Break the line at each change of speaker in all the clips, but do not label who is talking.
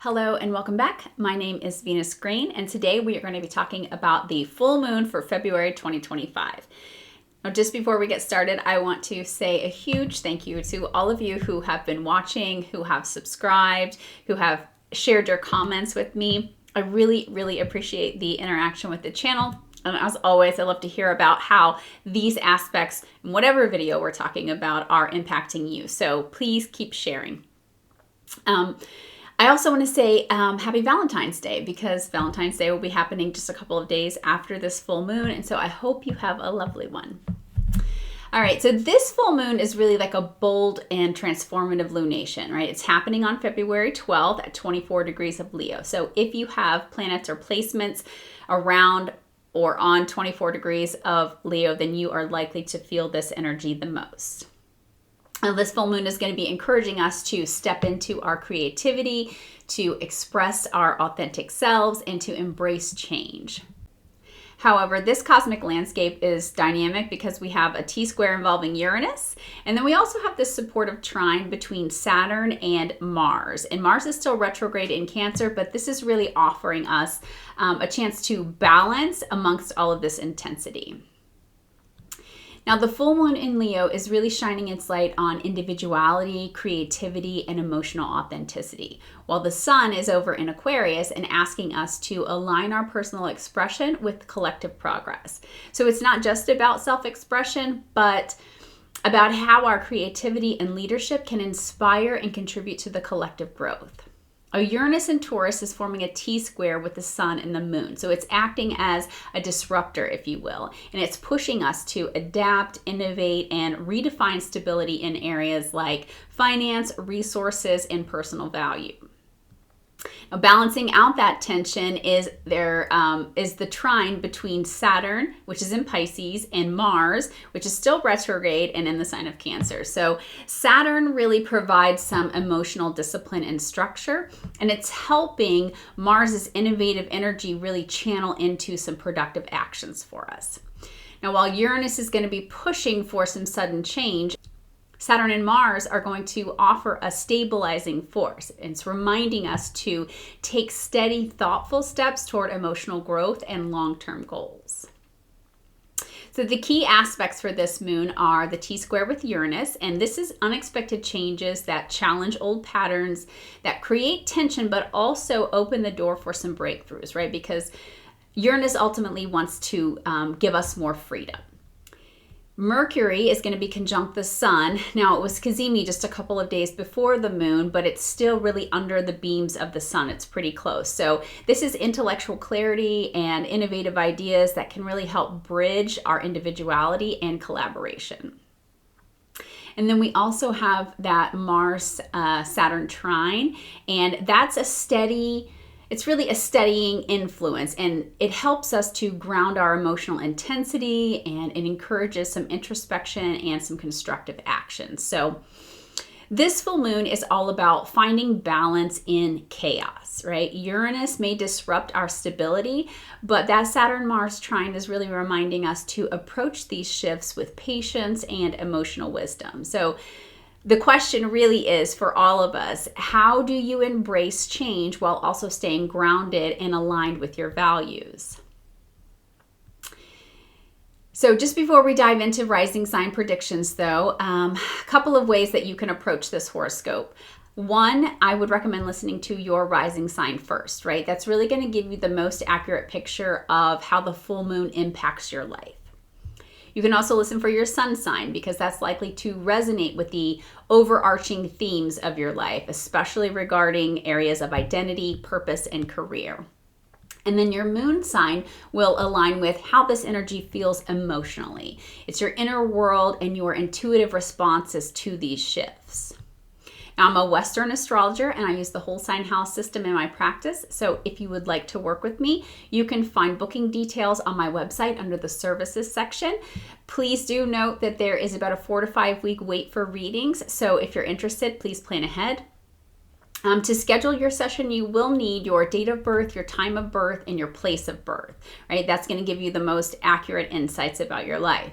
Hello and welcome back. My name is Venus Green, and today we are going to be talking about the full moon for February 2025. Now, just before we get started, I want to say a huge thank you to all of you who have been watching, who have subscribed, who have shared your comments with me. I really appreciate the interaction with the channel. And as always, I love to hear about how these aspects, in whatever video we're talking about, are impacting you. So please keep sharing. I also want to say happy Valentine's Day, because Valentine's Day will be happening just a couple of days after this full moon. And so I hope you have a lovely one. All right, so this full moon is really like a bold and transformative lunation, right? It's happening on February 12th at 24 degrees of Leo. So if you have planets or placements around or on 24 degrees of Leo, then you are likely to feel this energy the most. Now, this full moon is going to be encouraging us to step into our creativity, to express our authentic selves, and to embrace change. However, this cosmic landscape is dynamic because we have a T-square involving Uranus, and then we also have this supportive trine between Saturn and Mars. And Mars is still retrograde in Cancer, but this is really offering us a chance to balance amongst all of this intensity. Now, the full moon in Leo is really shining its light on individuality, creativity, and emotional authenticity, while the sun is over in Aquarius and asking us to align our personal expression with collective progress. So it's not just about self-expression, but about how our creativity and leadership can inspire and contribute to the collective growth. Uranus in Taurus is forming a T-square with the sun and the moon. So it's acting as a disruptor, if you will, and it's pushing us to adapt, innovate, and redefine stability in areas like finance, resources, and personal value. Now, balancing out that tension is the trine between Saturn, which is in Pisces, and Mars, which is still retrograde and in the sign of Cancer. So Saturn really provides some emotional discipline and structure, and it's helping Mars's innovative energy really channel into some productive actions for us. Now, while Uranus is going to be pushing for some sudden change, Saturn and Mars are going to offer a stabilizing force. It's reminding us to take steady, thoughtful steps toward emotional growth and long-term goals. So the key aspects for this moon are the T-square with Uranus, and this is unexpected changes that challenge old patterns, that create tension, but also open the door for some breakthroughs, right? Because Uranus ultimately wants to give us more freedom. Mercury is going to be conjunct the sun. Now, it was cazimi just a couple of days before the moon, but it's still really under the beams of the sun. It's pretty close. So this is intellectual clarity and innovative ideas that can really help bridge our individuality and collaboration. And then we also have that Mars-Saturn trine, and that's it's really a steadying influence, and it helps us to ground our emotional intensity, and it encourages some introspection and some constructive action. So this full moon is all about finding balance in chaos, right? Uranus may disrupt our stability, but that Saturn-Mars trine is really reminding us to approach these shifts with patience and emotional wisdom. So the question really is for all of us, how do you embrace change while also staying grounded and aligned with your values? So just before we dive into rising sign predictions though, a couple of ways that you can approach this horoscope. One, I would recommend listening to your rising sign first, right? That's really going to give you the most accurate picture of how the full moon impacts your life. You can also listen for your sun sign, because that's likely to resonate with the overarching themes of your life, especially regarding areas of identity, purpose, and career. And then your moon sign will align with how this energy feels emotionally. It's your inner world and your intuitive responses to these shifts. Now, I'm a Western astrologer, and I use the whole sign house system in my practice. So if you would like to work with me, you can find booking details on my website under the services section. Please do note that there is about a 4 to 5 week wait for readings. So if you're interested, please plan ahead. To schedule your session, you will need your date of birth, your time of birth, and your place of birth, right? That's going to give you the most accurate insights about your life.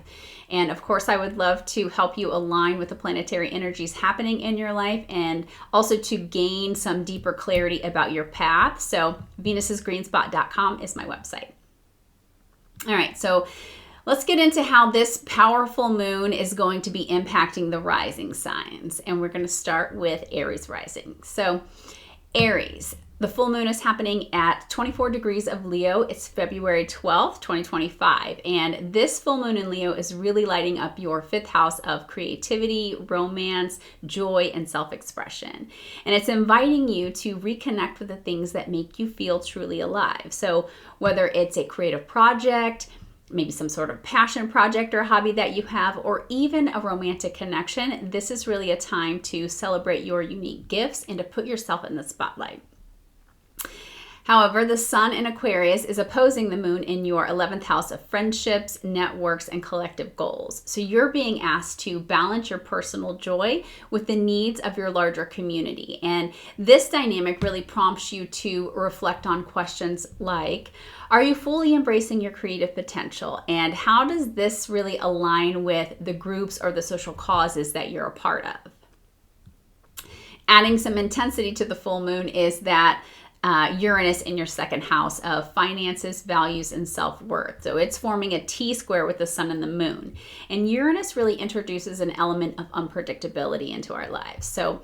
And of course, I would love to help you align with the planetary energies happening in your life and also to gain some deeper clarity about your path. So venus'sgreenspot.com is my website. All right, so let's get into how this powerful moon is going to be impacting the rising signs. And we're going to start with Aries rising. So Aries, the full moon is happening at 24 degrees of Leo. It's February 12th, 2025. And this full moon in Leo is really lighting up your 5th house of creativity, romance, joy, and self-expression. And it's inviting you to reconnect with the things that make you feel truly alive. So whether it's a creative project, maybe some sort of passion project or hobby that you have, or even a romantic connection, this is really a time to celebrate your unique gifts and to put yourself in the spotlight. However, the sun in Aquarius is opposing the moon in your 11th house of friendships, networks, and collective goals. So you're being asked to balance your personal joy with the needs of your larger community. And this dynamic really prompts you to reflect on questions like, are you fully embracing your creative potential? And how does this really align with the groups or the social causes that you're a part of? Adding some intensity to the full moon is that Uranus in your 2nd house of finances, values, and self-worth. So it's forming a T-square with the sun and the moon. And Uranus really introduces an element of unpredictability into our lives. So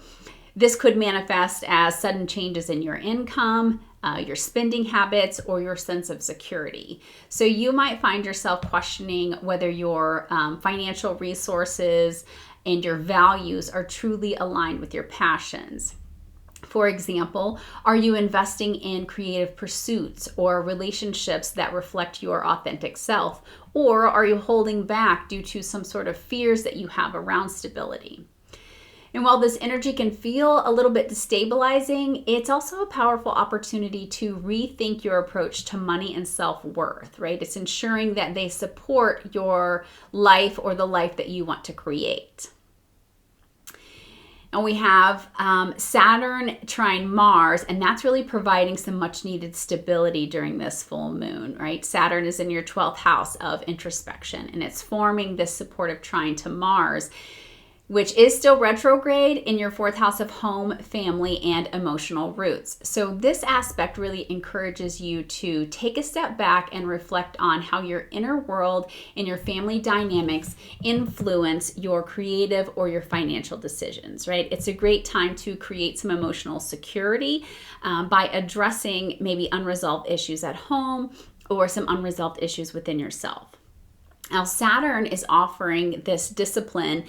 this could manifest as sudden changes in your income, your spending habits, or your sense of security. So you might find yourself questioning whether your financial resources and your values are truly aligned with your passions. For example, are you investing in creative pursuits or relationships that reflect your authentic self? Or are you holding back due to some sort of fears that you have around stability? And while this energy can feel a little bit destabilizing, it's also a powerful opportunity to rethink your approach to money and self-worth, right? It's ensuring that they support your life or the life that you want to create. And we have Saturn trine Mars, and that's really providing some much needed stability during this full moon, right? Saturn is in your 12th house of introspection, and it's forming this supportive trine to Mars, which is still retrograde in your 4th house of home, family, and emotional roots. So this aspect really encourages you to take a step back and reflect on how your inner world and your family dynamics influence your creative or your financial decisions, right? It's a great time to create some emotional security by addressing maybe unresolved issues at home or some unresolved issues within yourself. Now, Saturn is offering this discipline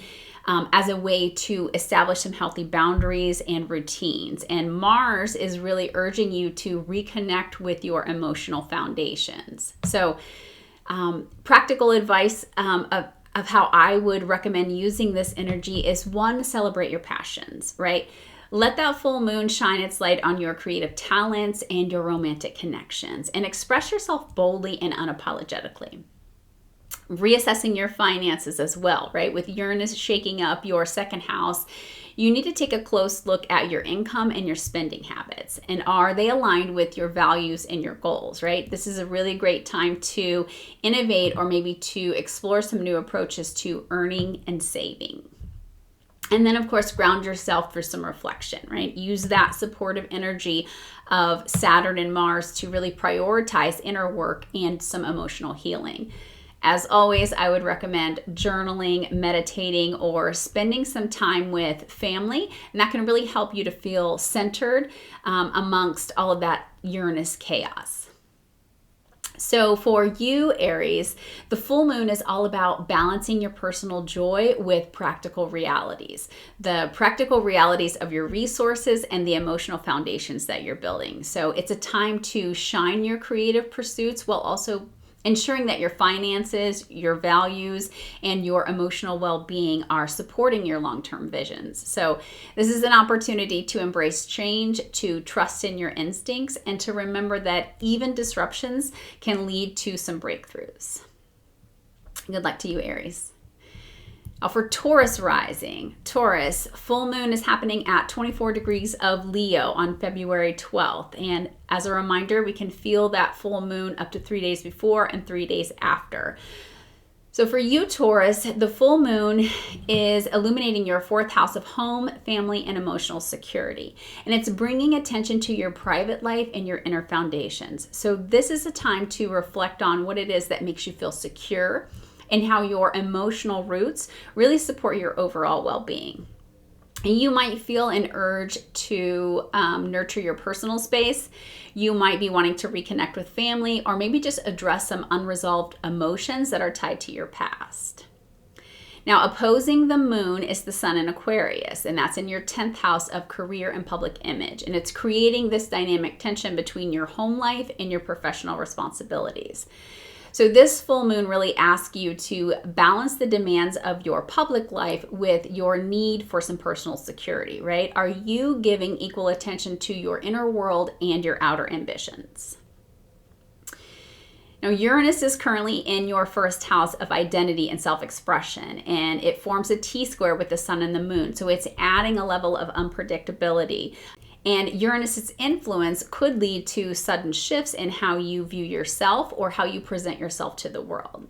as a way to establish some healthy boundaries and routines. And Mars is really urging you to reconnect with your emotional foundations. So practical advice of how I would recommend using this energy is, one, celebrate your passions, right? Let that full moon shine its light on your creative talents and your romantic connections, and express yourself boldly and unapologetically. Reassessing your finances as well, right? With Uranus shaking up your 2nd house, you need to take a close look at your income and your spending habits. And are they aligned with your values and your goals, right? This is a really great time to innovate or maybe to explore some new approaches to earning and saving. And then, of course, ground yourself for some reflection, right? Use that supportive energy of Saturn and Mars to really prioritize inner work and some emotional healing. As always, I would recommend journaling, meditating, or spending some time with family. And that can really help you to feel centered amongst all of that Uranus chaos. So for you, Aries, the full moon is all about balancing your personal joy with practical realities. The practical realities of your resources and the emotional foundations that you're building. So it's a time to shine your creative pursuits while also ensuring that your finances, your values, and your emotional well-being are supporting your long-term visions. So this is an opportunity to embrace change, to trust in your instincts, and to remember that even disruptions can lead to some breakthroughs. Good luck to you, Aries. Now for Taurus rising, Taurus, full moon is happening at 24 degrees of Leo on February 12th. And as a reminder, we can feel that full moon up to 3 days before and 3 days after. So So for you, Taurus, the full moon is illuminating your fourth house of home, family, and emotional security. And it's bringing attention to your private life and your inner foundations. So this is a time to reflect on what it is that makes you feel secure and how your emotional roots really support your overall well-being. And you might feel an urge to nurture your personal space. You might be wanting to reconnect with family, or maybe just address some unresolved emotions that are tied to your past. Now, opposing the moon is the sun in Aquarius, and that's in your 10th house of career and public image. And it's creating this dynamic tension between your home life and your professional responsibilities. So this full moon really asks you to balance the demands of your public life with your need for some personal security, right? Are you giving equal attention to your inner world and your outer ambitions? Now, Uranus is currently in your first house of identity and self-expression, and it forms a T-square with the sun and the moon. So it's adding a level of unpredictability. And Uranus's influence could lead to sudden shifts in how you view yourself or how you present yourself to the world.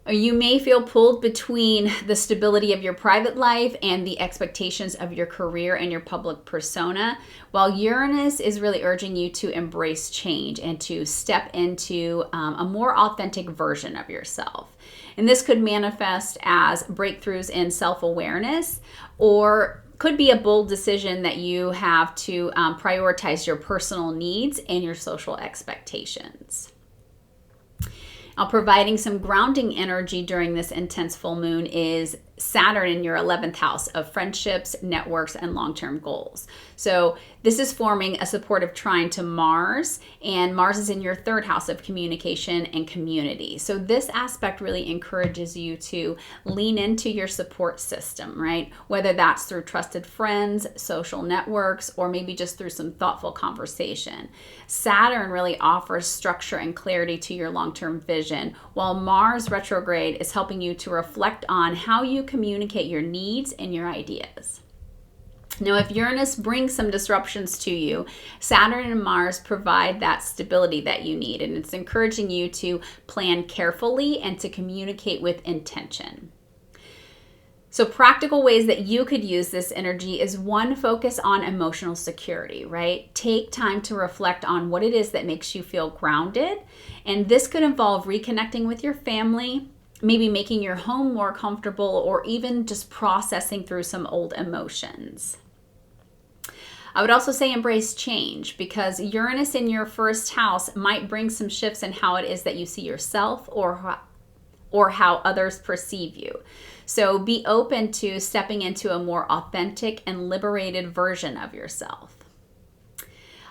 You may feel pulled between the stability of your private life and the expectations of your career and your public persona, while Uranus is really urging you to embrace change and to step into a more authentic version of yourself. And this could manifest as breakthroughs in self-awareness, or could be a bold decision that you have to prioritize your personal needs and your social expectations. Now, providing some grounding energy during this intense full moon is Saturn in your 11th house of friendships, networks, and long-term goals. So this is forming a supportive trine to Mars, and Mars is in your 3rd house of communication and community. So this aspect really encourages you to lean into your support system, right? Whether that's through trusted friends, social networks, or maybe just through some thoughtful conversation. Saturn really offers structure and clarity to your long-term vision, while Mars retrograde is helping you to reflect on how you communicate your needs and your ideas. Now, if Uranus brings some disruptions to you, Saturn and Mars provide that stability that you need, and it's encouraging you to plan carefully and to communicate with intention. So practical ways that you could use this energy is one, focus on emotional security, right? Take time to reflect on what it is that makes you feel grounded. And this could involve reconnecting with your family, maybe making your home more comfortable, or even just processing through some old emotions. I would also say embrace change, because Uranus in your 1st house might bring some shifts in how it is that you see yourself or how others perceive you. So be open to stepping into a more authentic and liberated version of yourself.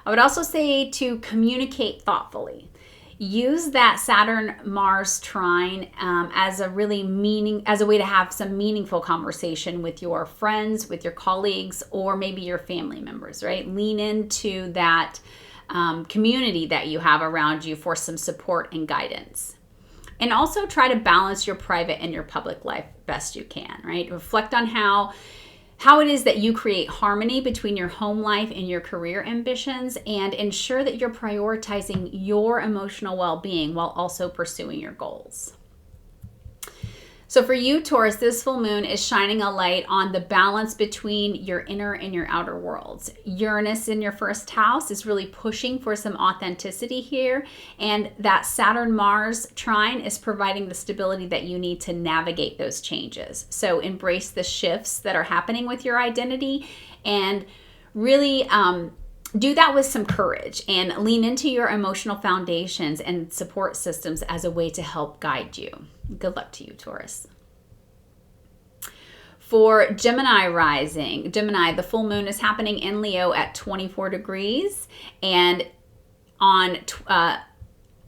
I would also say to communicate thoughtfully. Use that Saturn-Mars trine as a way to have some meaningful conversation with your friends, with your colleagues, or maybe your family members, right? Lean into that community that you have around you for some support and guidance. And also try to balance your private and your public life best you can, right? Reflect on how it is that you create harmony between your home life and your career ambitions, and ensure that you're prioritizing your emotional well-being while also pursuing your goals. So for you, Taurus, this full moon is shining a light on the balance between your inner and your outer worlds. Uranus in your 1st house is really pushing for some authenticity here, and that Saturn-Mars trine is providing the stability that you need to navigate those changes. So embrace the shifts that are happening with your identity, and really do that with some courage, and lean into your emotional foundations and support systems as a way to help guide you. Good luck to you, Taurus. For Gemini rising, Gemini, the full moon is happening in Leo at 24 degrees, and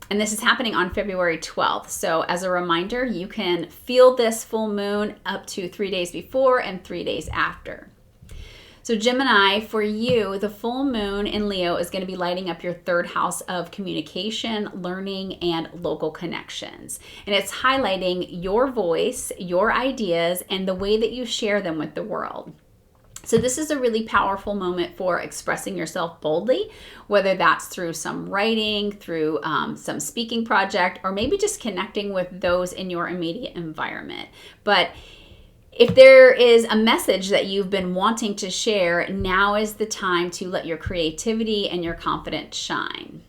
this is happening on February 12th. So as a reminder, you can feel this full moon up to 3 days before and 3 days after. So Gemini, for you, the full moon in Leo is going to be lighting up your 3rd house of communication, learning, and local connections. And it's highlighting your voice, your ideas, and the way that you share them with the world. So this is a really powerful moment for expressing yourself boldly, whether that's through some writing, through some speaking project, or maybe just connecting with those in your immediate environment. But if there is a message that you've been wanting to share, now is the time to let your creativity and your confidence shine.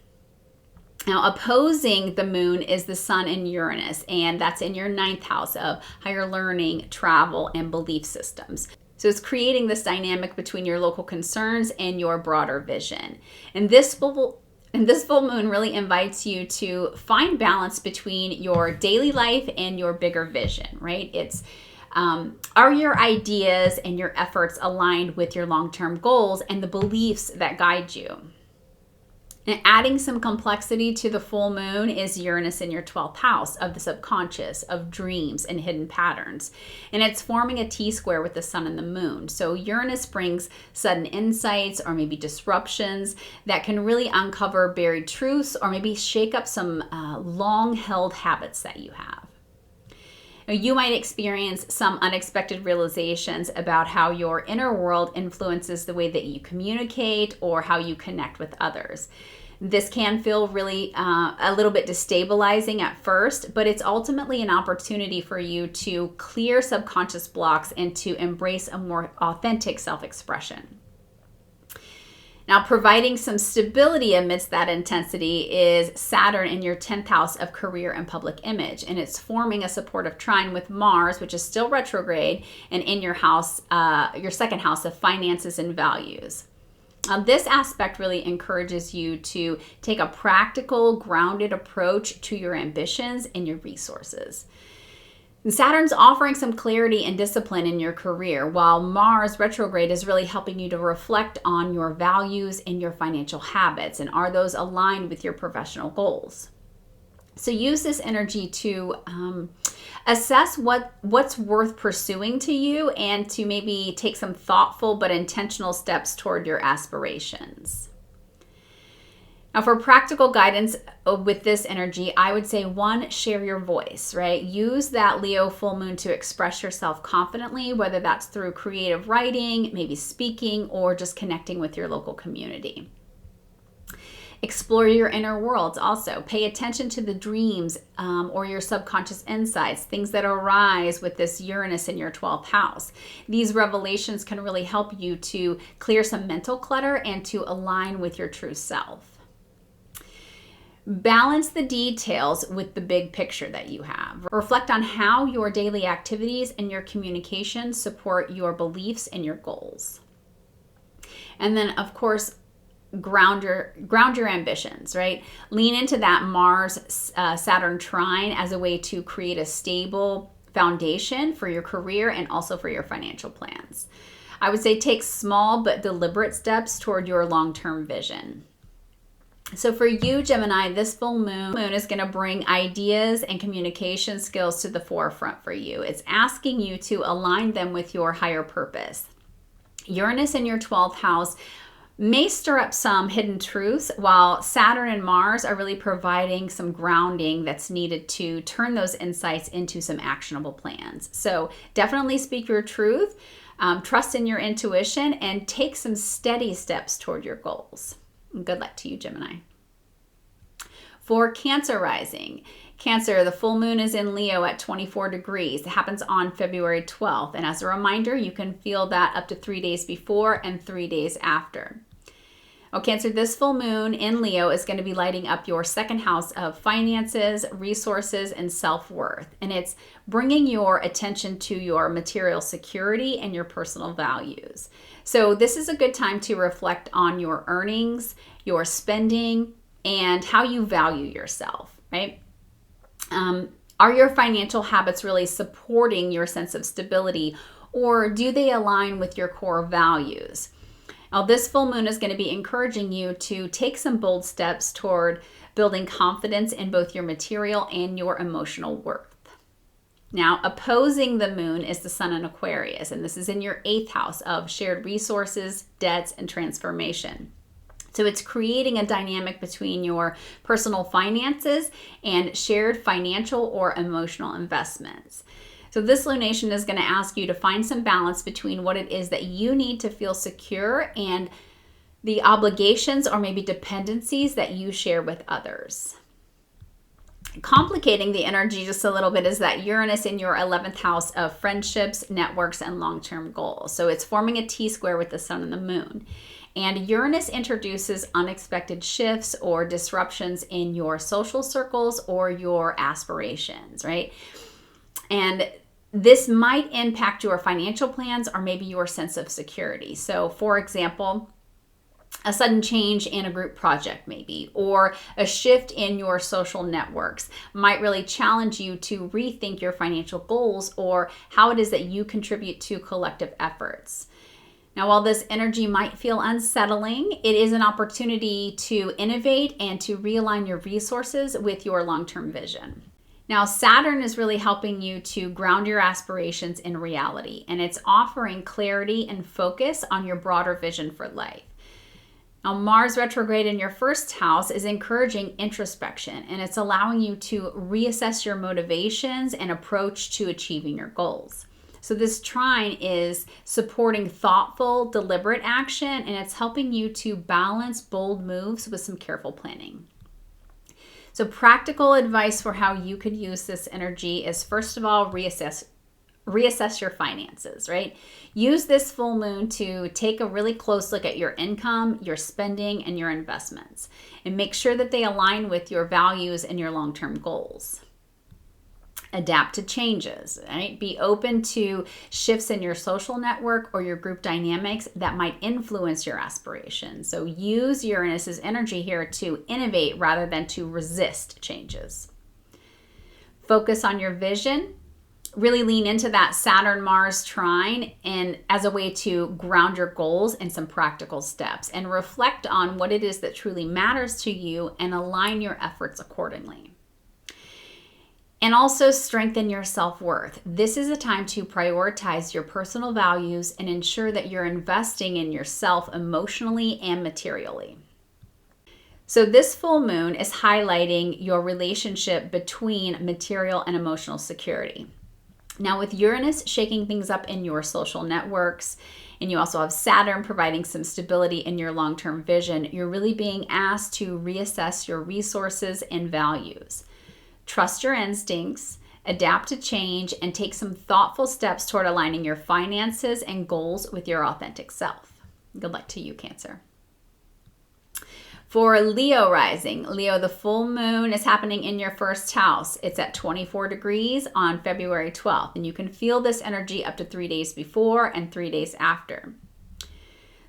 Now, opposing the moon is the sun and Uranus, and that's in your 9th house of higher learning, travel, and belief systems. So it's creating this dynamic between your local concerns and your broader vision. And this full moon really invites you to find balance between your daily life and your bigger vision, right? It's are your ideas and your efforts aligned with your long-term goals and the beliefs that guide you? And adding some complexity to the full moon is Uranus in your 12th house of the subconscious, of dreams and hidden patterns. And it's forming a T-square with the sun and the moon. So Uranus brings sudden insights or maybe disruptions that can really uncover buried truths or maybe shake up some long-held habits that you have. You might experience some unexpected realizations about how your inner world influences the way that you communicate or how you connect with others. This can feel really a little bit destabilizing at first, but it's ultimately an opportunity for you to clear subconscious blocks and to embrace a more authentic self-expression. Now, providing some stability amidst that intensity is Saturn in your 10th house of career and public image. And it's forming a supportive trine with Mars, which is still retrograde, and in your house, your 2nd house of finances and values. This aspect really encourages you to take a practical, grounded approach to your ambitions and your resources. And Saturn's offering some clarity and discipline in your career, while Mars retrograde is really helping you to reflect on your values and your financial habits, and are those aligned with your professional goals? So use this energy to assess what's worth pursuing to you and to maybe take some thoughtful but intentional steps toward your aspirations. Now, for practical guidance with this energy, I would say 1, share your voice, right? Use that Leo full moon to express yourself confidently, whether that's through creative writing, maybe speaking, or just connecting with your local community. Explore your inner worlds also. Pay attention to the dreams or your subconscious insights, things that arise with this Uranus in your 12th house. These revelations can really help you to clear some mental clutter and to align with your true self. Balance the details with the big picture that you have. Reflect on how your daily activities and your communication support your beliefs and your goals. And then, of course, ground your ambitions, right? Lean into that Mars Saturn trine as a way to create a stable foundation for your career and also for your financial plans. I would say take small but deliberate steps toward your long-term vision. So for you, Gemini, this full moon is going to bring ideas and communication skills to the forefront for you. It's asking you to align them with your higher purpose. Uranus in your 12th house may stir up some hidden truths, while Saturn and Mars are really providing some grounding that's needed to turn those insights into some actionable plans. So definitely speak your truth, trust in your intuition, and take some steady steps toward your goals. Good luck to you, Gemini. For Cancer rising. Cancer, the full moon is in Leo at 24 degrees. It happens on February 12th. And as a reminder, you can feel that up to 3 days before and 3 days after. Oh, Cancer, this full moon in Leo is going to be lighting up your 2nd house of finances, resources, and self-worth. And it's bringing your attention to your material security and your personal values. So this is a good time to reflect on your earnings, your spending, and how you value yourself, right? Are your financial habits really supporting your sense of stability, or do they align with your core values? Now, this full moon is going to be encouraging you to take some bold steps toward building confidence in both your material and your emotional worth. Now, opposing the moon is the sun in Aquarius, and this is in your 8th house of shared resources, debts, and transformation. So it's creating a dynamic between your personal finances and shared financial or emotional investments. So this lunation is going to ask you to find some balance between what it is that you need to feel secure and the obligations or maybe dependencies that you share with others. Complicating the energy just a little bit is that Uranus in your 11th house of friendships, networks, and long-term goals. So it's forming a T-square with the sun and the moon. And Uranus introduces unexpected shifts or disruptions in your social circles or your aspirations, right? And this might impact your financial plans or maybe your sense of security. So for example, a sudden change in a group project maybe, or a shift in your social networks might really challenge you to rethink your financial goals or how it is that you contribute to collective efforts. Now, while this energy might feel unsettling, it is an opportunity to innovate and to realign your resources with your long-term vision. Now, Saturn is really helping you to ground your aspirations in reality, and it's offering clarity and focus on your broader vision for life. Now, Mars retrograde in your first house is encouraging introspection, and it's allowing you to reassess your motivations and approach to achieving your goals. So this trine is supporting thoughtful, deliberate action, and it's helping you to balance bold moves with some careful planning. So practical advice for how you could use this energy is, first of all, reassess your finances, right? Use this full moon to take a really close look at your income, your spending, and your investments, and make sure that they align with your values and your long-term goals. Adapt to changes, right? Be open to shifts in your social network or your group dynamics that might influence your aspirations. So use Uranus's energy here to innovate rather than to resist changes. Focus on your vision. Really lean into that Saturn-Mars trine and as a way to ground your goals in some practical steps and reflect on what it is that truly matters to you and align your efforts accordingly. And also strengthen your self-worth. This is a time to prioritize your personal values and ensure that you're investing in yourself emotionally and materially. So this full moon is highlighting your relationship between material and emotional security. Now with Uranus shaking things up in your social networks, and you also have Saturn providing some stability in your long-term vision, you're really being asked to reassess your resources and values. Trust your instincts, adapt to change, and take some thoughtful steps toward aligning your finances and goals with your authentic self. Good luck to you, Cancer. For Leo rising, Leo, the full moon is happening in your first house. It's at 24 degrees on February 12th, and you can feel this energy up to 3 days before and 3 days after.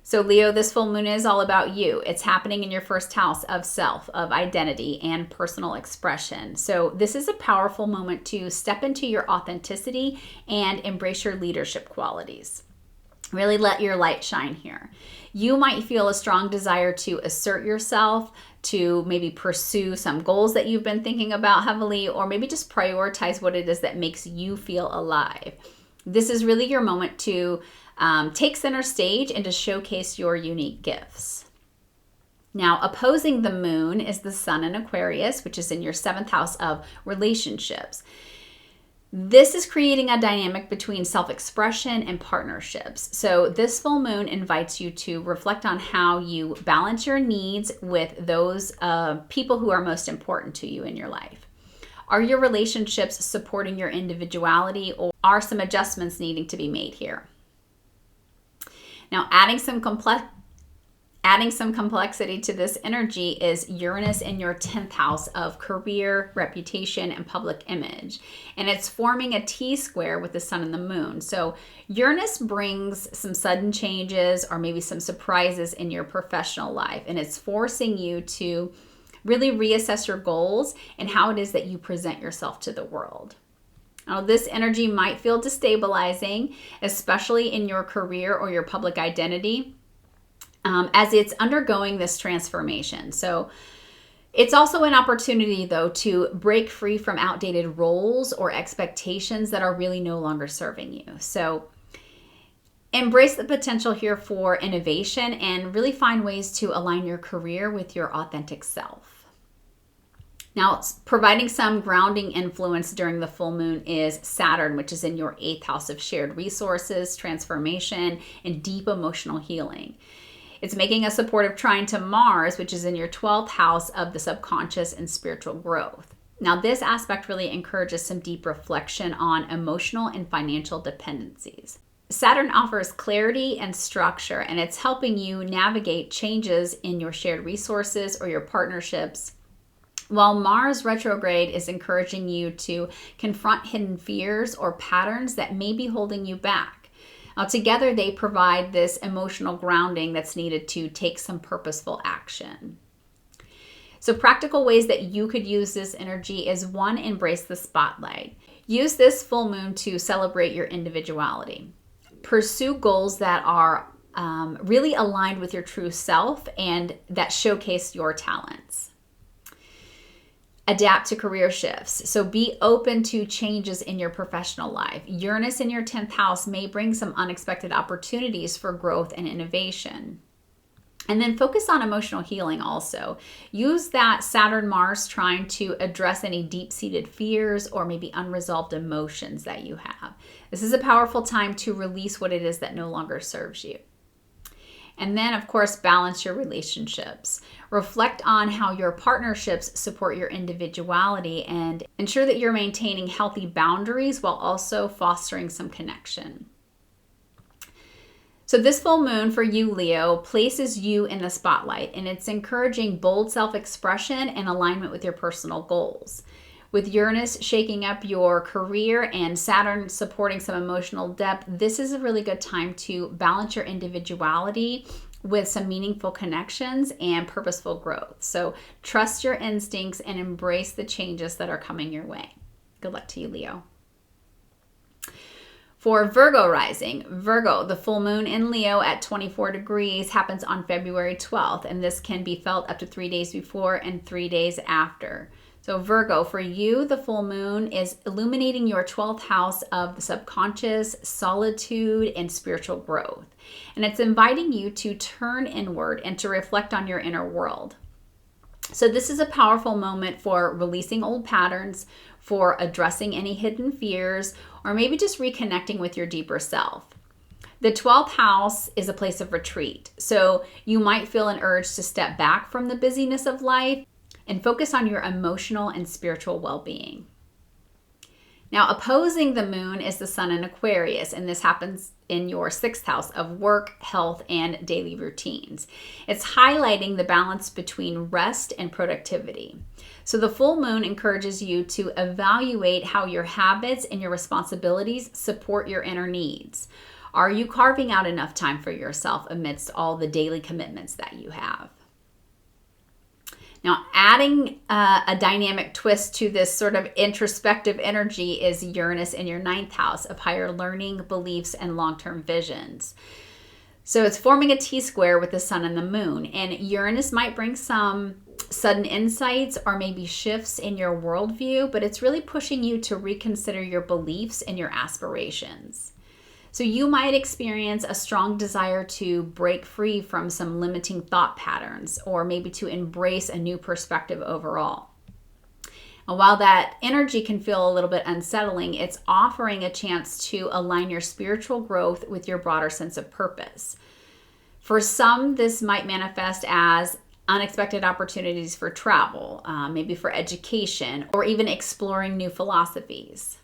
So Leo, this full moon is all about you. It's happening in your first house of self, of identity, and personal expression. So this is a powerful moment to step into your authenticity and embrace your leadership qualities. Really let your light shine here. You might feel a strong desire to assert yourself, to maybe pursue some goals that you've been thinking about heavily, or maybe just prioritize what it is that makes you feel alive. This is really your moment to take center stage and to showcase your unique gifts. Now, opposing the moon is the sun in Aquarius, which is in your 7th house of relationships. This is creating a dynamic between self-expression and partnerships. So this full moon invites you to reflect on how you balance your needs with those people who are most important to you in your life. Are your relationships supporting your individuality, or are some adjustments needing to be made here? Now, adding some complexity to this energy is Uranus in your 10th house of career, reputation, and public image. And it's forming a T-square with the sun and the moon. So Uranus brings some sudden changes or maybe some surprises in your professional life. And it's forcing you to really reassess your goals and how it is that you present yourself to the world. Now, this energy might feel destabilizing, especially in your career or your public identity, as it's undergoing this transformation. So it's also an opportunity, though, to break free from outdated roles or expectations that are really no longer serving you. So embrace the potential here for innovation and really find ways to align your career with your authentic self. Now, providing some grounding influence during the full moon is Saturn, which is in your 8th house of shared resources, transformation, and deep emotional healing. It's making a supportive trine to Mars, which is in your 12th house of the subconscious and spiritual growth. Now, this aspect really encourages some deep reflection on emotional and financial dependencies. Saturn offers clarity and structure, and it's helping you navigate changes in your shared resources or your partnerships, while Mars retrograde is encouraging you to confront hidden fears or patterns that may be holding you back. Now, together, they provide this emotional grounding that's needed to take some purposeful action. So practical ways that you could use this energy is 1, embrace the spotlight. Use this full moon to celebrate your individuality. Pursue goals that are really aligned with your true self and that showcase your talents. Adapt to career shifts. So be open to changes in your professional life. Uranus in your 10th house may bring some unexpected opportunities for growth and innovation. And then focus on emotional healing also. Use that Saturn-Mars trine to address any deep-seated fears or maybe unresolved emotions that you have. This is a powerful time to release what it is that no longer serves you. And then, of course, balance your relationships. Reflect on how your partnerships support your individuality and ensure that you're maintaining healthy boundaries while also fostering some connection. So this full moon for you, Leo, places you in the spotlight, and it's encouraging bold self-expression and alignment with your personal goals. With Uranus shaking up your career and Saturn supporting some emotional depth, this is a really good time to balance your individuality with some meaningful connections and purposeful growth. So trust your instincts and embrace the changes that are coming your way. Good luck to you, Leo. For Virgo rising, Virgo, the full moon in Leo at 24 degrees happens on February 12th, and this can be felt up to 3 days before and 3 days after. So Virgo, for you, the full moon is illuminating your 12th house of the subconscious, solitude, and spiritual growth. And it's inviting you to turn inward and to reflect on your inner world. So this is a powerful moment for releasing old patterns, for addressing any hidden fears, or maybe just reconnecting with your deeper self. The 12th house is a place of retreat. So you might feel an urge to step back from the busyness of life and focus on your emotional and spiritual well-being. Now, opposing the moon is the sun in Aquarius, and this happens in your 6th house of work, health, and daily routines. It's highlighting the balance between rest and productivity. So the full moon encourages you to evaluate how your habits and your responsibilities support your inner needs. Are you carving out enough time for yourself amidst all the daily commitments that you have? Now, adding a dynamic twist to this sort of introspective energy is Uranus in your 9th house of higher learning, beliefs, and long-term visions. So it's forming a T-square with the sun and the moon, and Uranus might bring some sudden insights or maybe shifts in your worldview, but it's really pushing you to reconsider your beliefs and your aspirations. So you might experience a strong desire to break free from some limiting thought patterns or maybe to embrace a new perspective overall. And while that energy can feel a little bit unsettling, it's offering a chance to align your spiritual growth with your broader sense of purpose. For some, this might manifest as unexpected opportunities for travel, maybe for education, or even exploring new philosophies.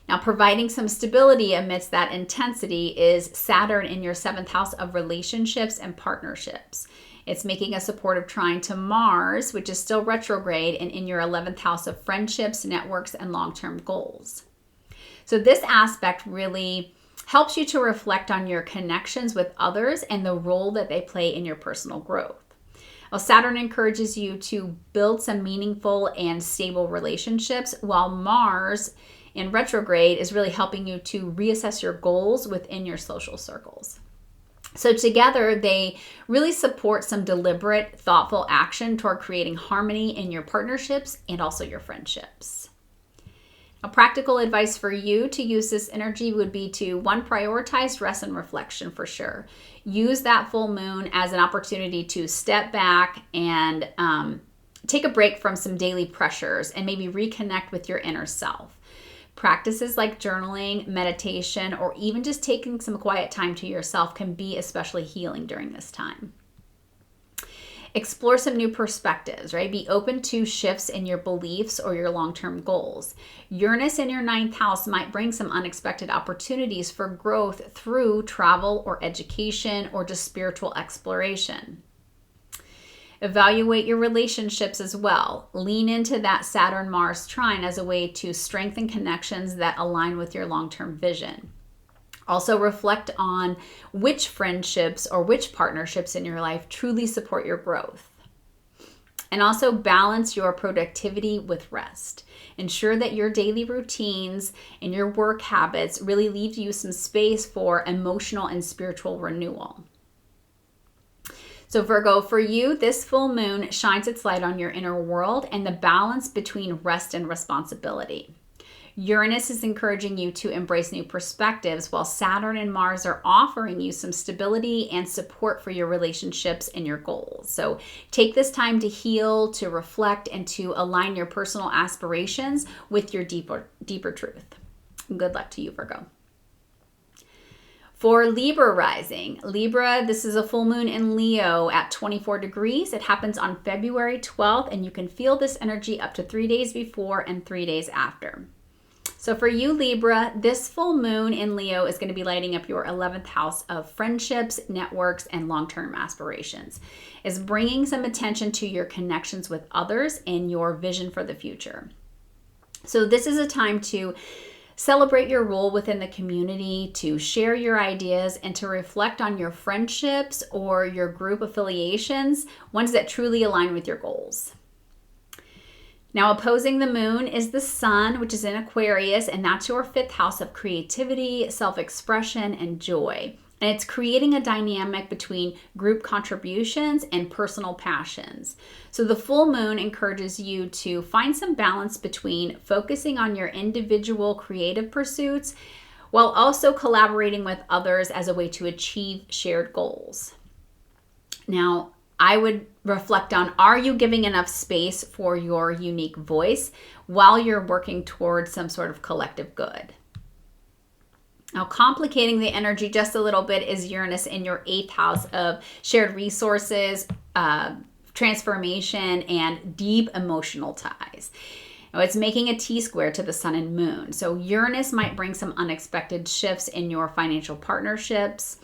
Now, providing some stability amidst that intensity is Saturn in your 7th house of relationships and partnerships. It's making a supportive trine to Mars, which is still retrograde, and in your 11th house of friendships, networks, and long-term goals. So this aspect really helps you to reflect on your connections with others and the role that they play in your personal growth. Well, Saturn encourages you to build some meaningful and stable relationships, while Mars in retrograde is really helping you to reassess your goals within your social circles. So together, they really support some deliberate, thoughtful action toward creating harmony in your partnerships and also your friendships. A practical advice for you to use this energy would be to, 1, prioritize rest and reflection for sure. Use that full moon as an opportunity to step back and take a break from some daily pressures and maybe reconnect with your inner self. Practices like journaling, meditation, or even just taking some quiet time to yourself can be especially healing during this time. Explore some new perspectives, right? Be open to shifts in your beliefs or your long-term goals. Uranus in your 9th house might bring some unexpected opportunities for growth through travel or education or just spiritual exploration. Evaluate your relationships as well. Lean into that Saturn-Mars trine as a way to strengthen connections that align with your long-term vision. Also reflect on which friendships or which partnerships in your life truly support your growth. And also balance your productivity with rest. Ensure that your daily routines and your work habits really leave you some space for emotional and spiritual renewal. So Virgo, for you, this full moon shines its light on your inner world and the balance between rest and responsibility. Uranus is encouraging you to embrace new perspectives, while Saturn and Mars are offering you some stability and support for your relationships and your goals. So take this time to heal, to reflect, and to align your personal aspirations with your deeper truth. Good luck to you, Virgo. For Libra rising, Libra, this is a full moon in Leo at 24 degrees. It happens on February 12th, and you can feel this energy up to 3 days before and 3 days after. So for you, Libra, this full moon in Leo is going to be lighting up your 11th house of friendships, networks, and long-term aspirations. It's bringing some attention to your connections with others and your vision for the future. So this is a time to celebrate your role within the community, to share your ideas, and to reflect on your friendships or your group affiliations, ones that truly align with your goals. Now, opposing the moon is the sun, which is in Aquarius, and that's your 5th house of creativity, self-expression, and joy. And it's creating a dynamic between group contributions and personal passions. So the full moon encourages you to find some balance between focusing on your individual creative pursuits while also collaborating with others as a way to achieve shared goals. Now, I would reflect on, are you giving enough space for your unique voice while you're working towards some sort of collective good? Now, complicating the energy just a little bit is Uranus in your 8th house of shared resources, transformation, and deep emotional ties. Now, it's making a T-square to the sun and moon. So Uranus might bring some unexpected shifts in your financial partnerships,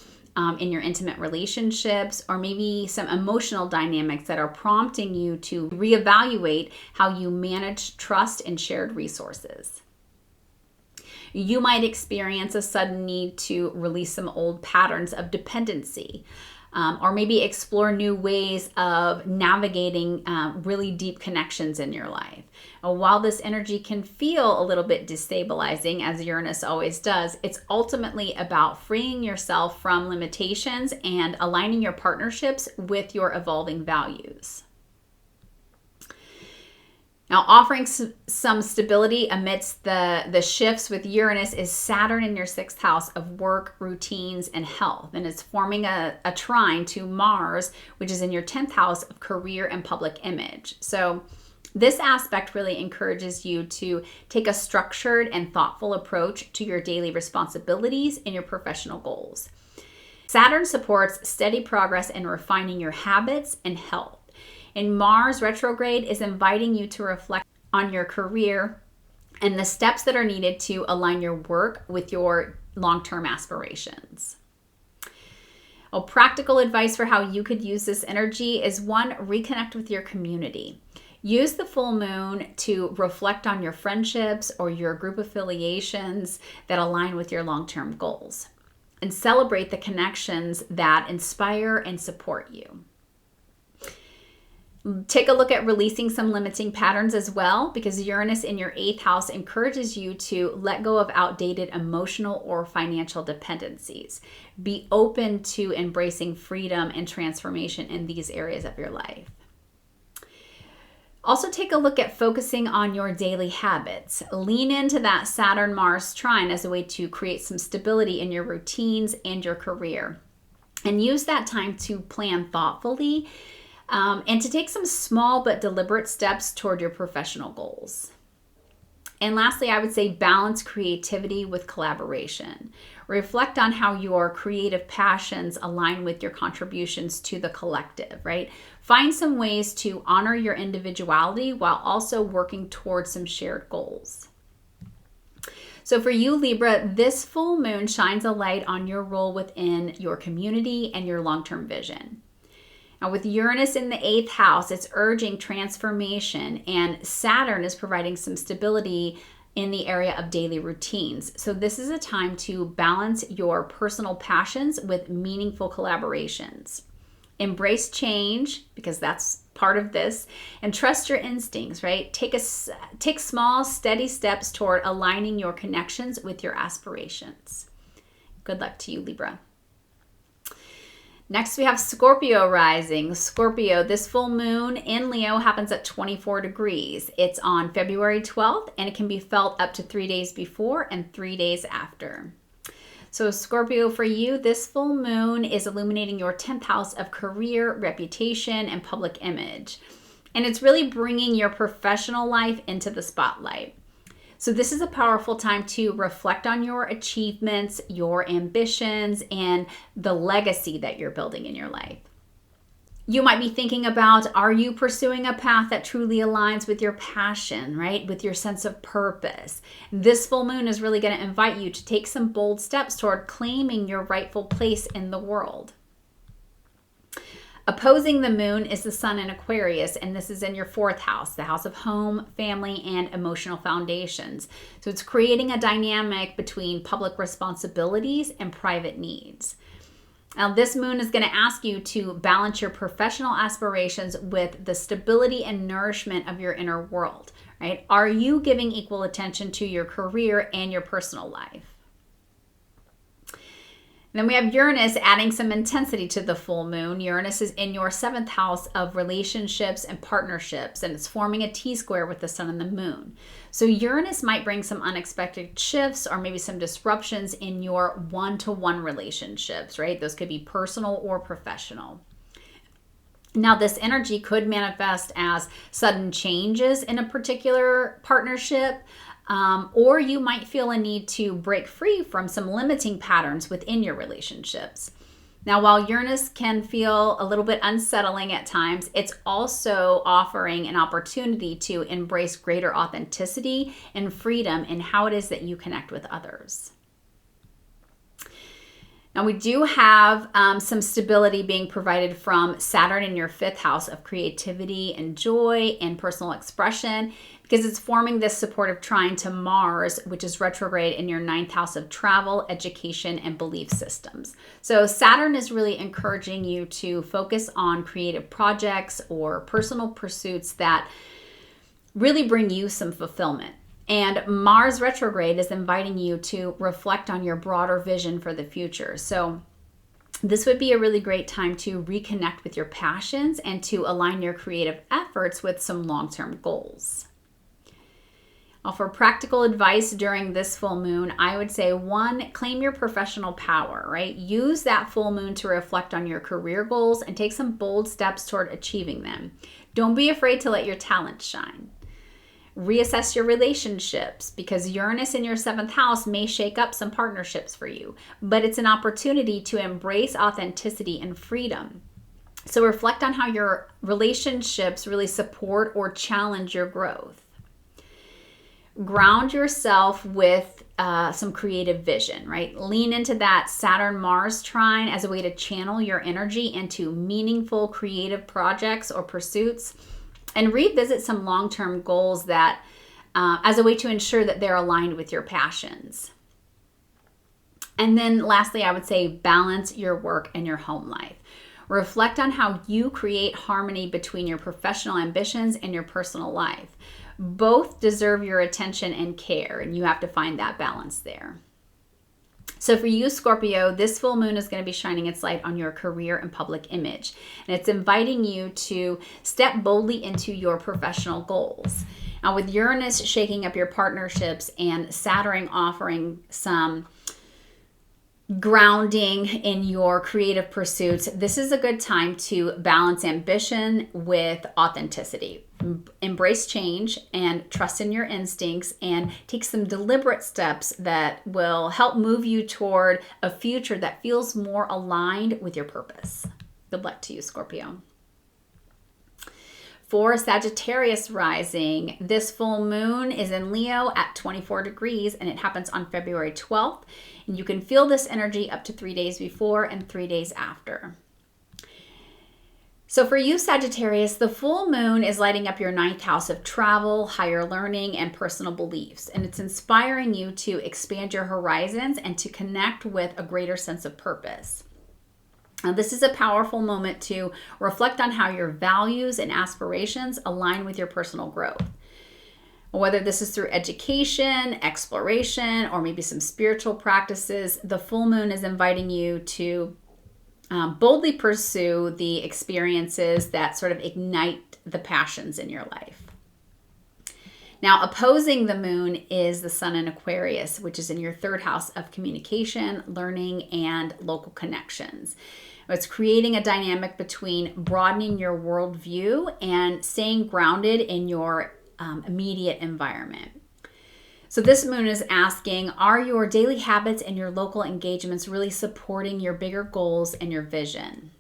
in your intimate relationships, or maybe some emotional dynamics that are prompting you to reevaluate how you manage trust and shared resources. You might experience a sudden need to release some old patterns of dependency, or maybe explore new ways of navigating really deep connections in your life. While this energy can feel a little bit destabilizing, as Uranus always does, it's ultimately about freeing yourself from limitations and aligning your partnerships with your evolving values. Now, offering some stability amidst the shifts with Uranus is Saturn in your 6th house of work, routines, and health. And it's forming a trine to Mars, which is in your 10th house of career and public image. So this aspect really encourages you to take a structured and thoughtful approach to your daily responsibilities and your professional goals. Saturn supports steady progress in refining your habits and health. And Mars retrograde is inviting you to reflect on your career and the steps that are needed to align your work with your long-term aspirations. Practical advice for how you could use this energy is 1, reconnect with your community. Use the full moon to reflect on your friendships or your group affiliations that align with your long-term goals, and celebrate the connections that inspire and support you. Take a look at releasing some limiting patterns as well, because Uranus in your 8th house encourages you to let go of outdated emotional or financial dependencies. Be open to embracing freedom and transformation in these areas of your life. Also take a look at focusing on your daily habits. Lean into that Saturn-Mars trine as a way to create some stability in your routines and your career. And use that time to plan thoughtfully, and to take some small but deliberate steps toward your professional goals. And lastly, I would say balance creativity with collaboration. Reflect on how your creative passions align with your contributions to the collective, right? Find some ways to honor your individuality while also working towards some shared goals. So for you, Libra, this full moon shines a light on your role within your community and your long-term vision. Now, with Uranus in the 8th house, it's urging transformation, and Saturn is providing some stability in the area of daily routines. So this is a time to balance your personal passions with meaningful collaborations. Embrace change, because that's part of this, and trust your instincts, right? Take small, steady steps toward aligning your connections with your aspirations. Good luck to you, Libra. Next, we have Scorpio rising. Scorpio, this full moon in Leo happens at 24 degrees. It's on February 12th, and it can be felt up to 3 days before and 3 days after. So Scorpio, for you, this full moon is illuminating your 10th house of career, reputation, and public image. And it's really bringing your professional life into the spotlight. So this is a powerful time to reflect on your achievements, your ambitions, and the legacy that you're building in your life. You might be thinking about, are you pursuing a path that truly aligns with your passion, right? With your sense of purpose. This full moon is really going to invite you to take some bold steps toward claiming your rightful place in the world. Opposing the moon is the sun in Aquarius, and this is in your 4th house, the house of home, family, and emotional foundations. So it's creating a dynamic between public responsibilities and private needs. Now, this moon is going to ask you to balance your professional aspirations with the stability and nourishment of your inner world, right? Are you giving equal attention to your career and your personal life? Then we have Uranus adding some intensity to the full moon. Uranus is in your 7th house of relationships and partnerships, and it's forming a T-square with the sun and the moon. So Uranus might bring some unexpected shifts or maybe some disruptions in your one-to-one relationships, right? Those could be personal or professional. Now, this energy could manifest as sudden changes in a particular partnership, or you might feel a need to break free from some limiting patterns within your relationships. Now, while Uranus can feel a little bit unsettling at times, it's also offering an opportunity to embrace greater authenticity and freedom in how it is that you connect with others. Now, we do have some stability being provided from Saturn in your 5th house of creativity and joy and personal expression, because it's forming this supportive trine to Mars, which is retrograde in your 9th house of travel, education, and belief systems. So Saturn is really encouraging you to focus on creative projects or personal pursuits that really bring you some fulfillment. And Mars retrograde is inviting you to reflect on your broader vision for the future. So this would be a really great time to reconnect with your passions and to align your creative efforts with some long-term goals. Now, for practical advice during this full moon, I would say 1, claim your professional power, right? Use that full moon to reflect on your career goals and take some bold steps toward achieving them. Don't be afraid to let your talents shine. Reassess your relationships, because Uranus in your 7th house may shake up some partnerships for you, but it's an opportunity to embrace authenticity and freedom. So reflect on how your relationships really support or challenge your growth. Ground yourself with some creative vision, right? Lean into that Saturn-Mars trine as a way to channel your energy into meaningful creative projects or pursuits, and revisit some long-term goals that as a way to ensure that they're aligned with your passions. And then lastly, I would say balance your work and your home life. Reflect on how you create harmony between your professional ambitions and your personal life. Both deserve your attention and care, and you have to find that balance there. So for you, Scorpio, this full moon is going to be shining its light on your career and public image. And it's inviting you to step boldly into your professional goals. Now, with Uranus shaking up your partnerships and Saturn offering some grounding in your creative pursuits, this is a good time to balance ambition with authenticity. Embrace change and trust in your instincts, and take some deliberate steps that will help move you toward a future that feels more aligned with your purpose. Good luck to you, Scorpio. For Sagittarius rising, this full moon is in Leo at 24 degrees, and it happens on February 12th. And you can feel this energy up to 3 days before and 3 days after. So for you, Sagittarius, the full moon is lighting up your 9th house of travel, higher learning, and personal beliefs. And it's inspiring you to expand your horizons and to connect with a greater sense of purpose. Now, this is a powerful moment to reflect on how your values and aspirations align with your personal growth. Whether this is through education, exploration, or maybe some spiritual practices, the full moon is inviting you to boldly pursue the experiences that sort of ignite the passions in your life. Now, opposing the moon is the sun in Aquarius, which is in your 3rd house of communication, learning, and local connections. It's creating a dynamic between broadening your worldview and staying grounded in your immediate environment. So this moon is asking, are your daily habits and your local engagements really supporting your bigger goals and your vision?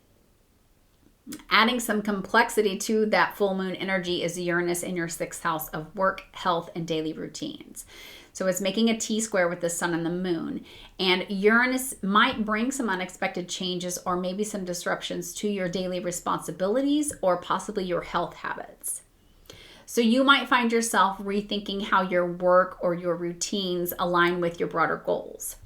Adding some complexity to that full moon energy is Uranus in your 6th house of work, health, and daily routines. So it's making a T-square with the sun and the moon. And Uranus might bring some unexpected changes or maybe some disruptions to your daily responsibilities or possibly your health habits. So you might find yourself rethinking how your work or your routines align with your broader goals.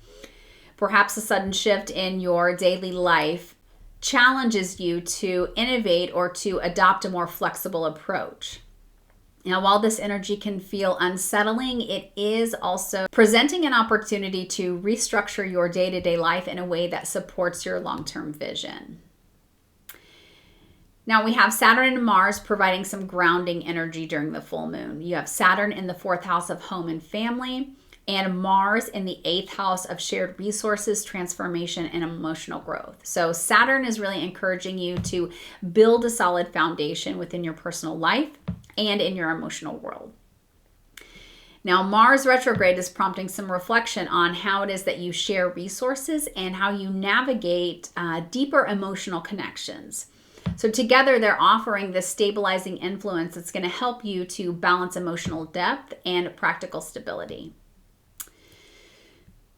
Perhaps a sudden shift in your daily life challenges you to innovate or to adopt a more flexible approach. Now, while this energy can feel unsettling, it is also presenting an opportunity to restructure your day-to-day life in a way that supports your long-term vision. Now we have Saturn and Mars providing some grounding energy during the full moon. You have Saturn in the 4th house of home and family, and Mars in the 8th house of shared resources, transformation, and emotional growth. So Saturn is really encouraging you to build a solid foundation within your personal life and in your emotional world. Now, Mars retrograde is prompting some reflection on how it is that you share resources and how you navigate deeper emotional connections. So together, they're offering this stabilizing influence that's going to help you to balance emotional depth and practical stability.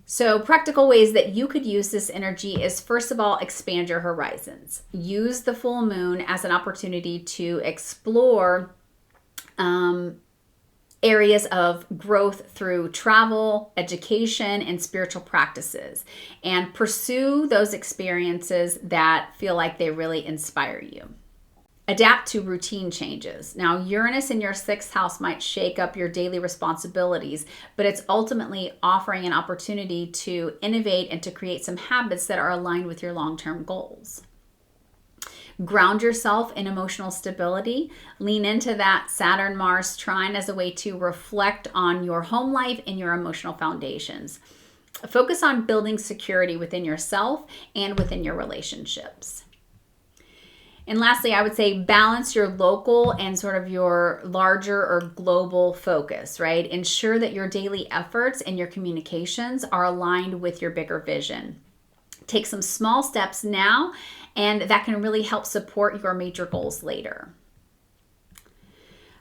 So practical ways that you could use this energy is, first of all, expand your horizons. Use the full moon as an opportunity to explore areas of growth through travel, education, and spiritual practices, and pursue those experiences that feel like they really inspire you. Adapt to routine changes. Now, Uranus in your 6th house might shake up your daily responsibilities, but it's ultimately offering an opportunity to innovate and to create some habits that are aligned with your long-term goals. Ground yourself in emotional stability. Lean into that Saturn-Mars trine as a way to reflect on your home life and your emotional foundations. Focus on building security within yourself and within your relationships. And lastly, I would say balance your local and sort of your larger or global focus, right? Ensure that your daily efforts and your communications are aligned with your bigger vision. Take some small steps now, and that can really help support your major goals later.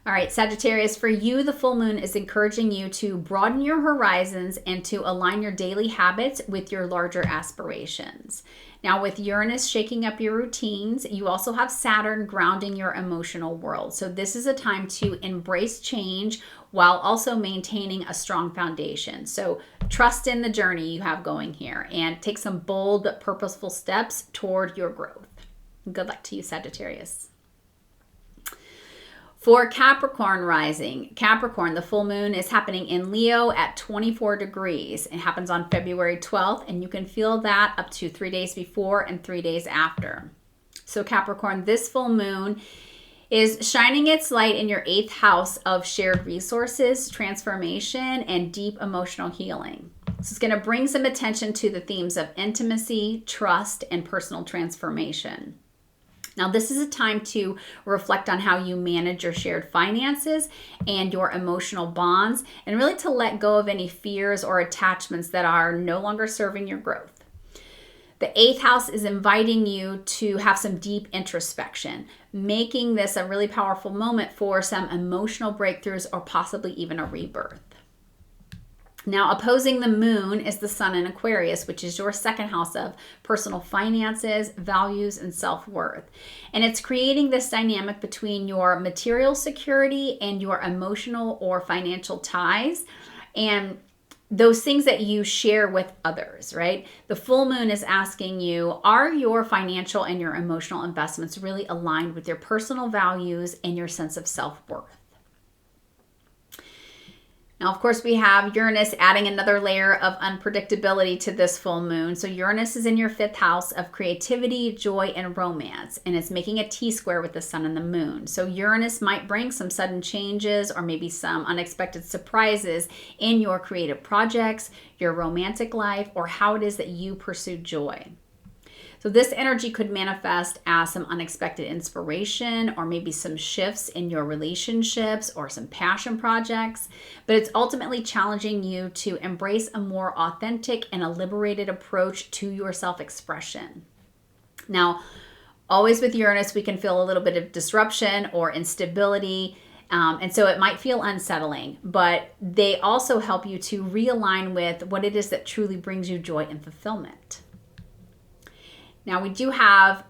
All right, Sagittarius, for you, the full moon is encouraging you to broaden your horizons and to align your daily habits with your larger aspirations. Now, with Uranus shaking up your routines, you also have Saturn grounding your emotional world. So this is a time to embrace change while also maintaining a strong foundation. So trust in the journey you have going here and take some bold but purposeful steps toward your growth. Good luck to you, Sagittarius. For Capricorn rising, Capricorn, the full moon is happening in Leo at 24 degrees. It happens on February 12th, and you can feel that up to 3 days before and 3 days after. So Capricorn, this full moon is shining its light in your 8th house of shared resources, transformation, and deep emotional healing. So it's going to bring some attention to the themes of intimacy, trust, and personal transformation. Now, this is a time to reflect on how you manage your shared finances and your emotional bonds, and really to let go of any fears or attachments that are no longer serving your growth. The 8th house is inviting you to have some deep introspection, making this a really powerful moment for some emotional breakthroughs or possibly even a rebirth. Now, opposing the moon is the sun in Aquarius, which is your 2nd house of personal finances, values, and self-worth. And it's creating this dynamic between your material security and your emotional or financial ties, and those things that you share with others, right? The full moon is asking you, are your financial and your emotional investments really aligned with your personal values and your sense of self-worth? Now, of course, we have Uranus adding another layer of unpredictability to this full moon. So Uranus is in your 5th house of creativity, joy, and romance, and it's making a T-square with the sun and the moon. So Uranus might bring some sudden changes or maybe some unexpected surprises in your creative projects, your romantic life, or how it is that you pursue joy. So this energy could manifest as some unexpected inspiration or maybe some shifts in your relationships or some passion projects, but it's ultimately challenging you to embrace a more authentic and a liberated approach to your self-expression. Now, always with Uranus, we can feel a little bit of disruption or instability, and so it might feel unsettling, but they also help you to realign with what it is that truly brings you joy and fulfillment. Now, we do have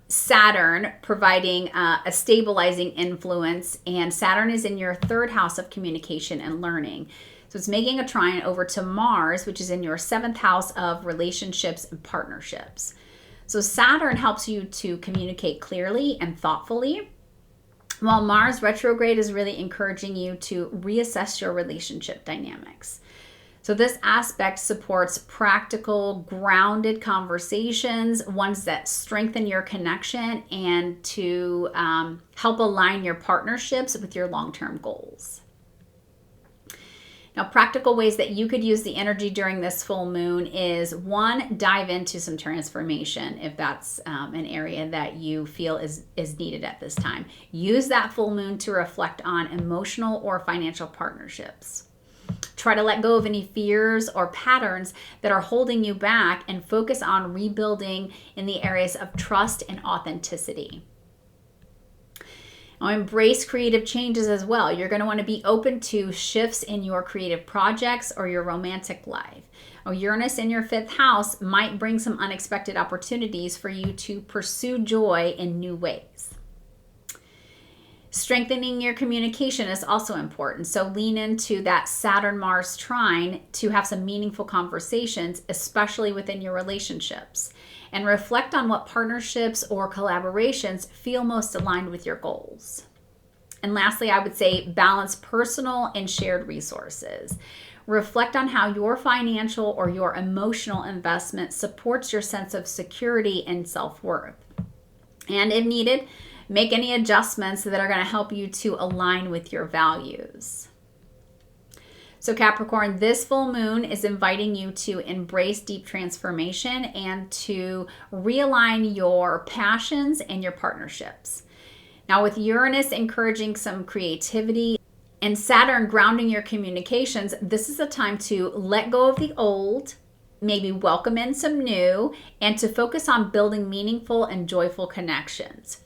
Saturn providing a stabilizing influence, and Saturn is in your 3rd house of communication and learning. So it's making a trine over to Mars, which is in your 7th house of relationships and partnerships. So Saturn helps you to communicate clearly and thoughtfully, while Mars retrograde is really encouraging you to reassess your relationship dynamics. So this aspect supports practical, grounded conversations, ones that strengthen your connection and to help align your partnerships with your long-term goals. Now, practical ways that you could use the energy during this full moon is, 1, dive into some transformation if that's an area that you feel is needed at this time. Use that full moon to reflect on emotional or financial partnerships. Try to let go of any fears or patterns that are holding you back and focus on rebuilding in the areas of trust and authenticity. Now, embrace creative changes as well. You're going to want to be open to shifts in your creative projects or your romantic life. Now, Uranus in your 5th house might bring some unexpected opportunities for you to pursue joy in new ways. Strengthening your communication is also important. So lean into that Saturn-Mars trine to have some meaningful conversations, especially within your relationships. And reflect on what partnerships or collaborations feel most aligned with your goals. And lastly, I would say balance personal and shared resources. Reflect on how your financial or your emotional investment supports your sense of security and self-worth. And if needed, make any adjustments that are going to help you to align with your values. So Capricorn, this full moon is inviting you to embrace deep transformation and to realign your passions and your partnerships. Now, with Uranus encouraging some creativity and Saturn grounding your communications, this is a time to let go of the old, maybe welcome in some new, and to focus on building meaningful and joyful connections.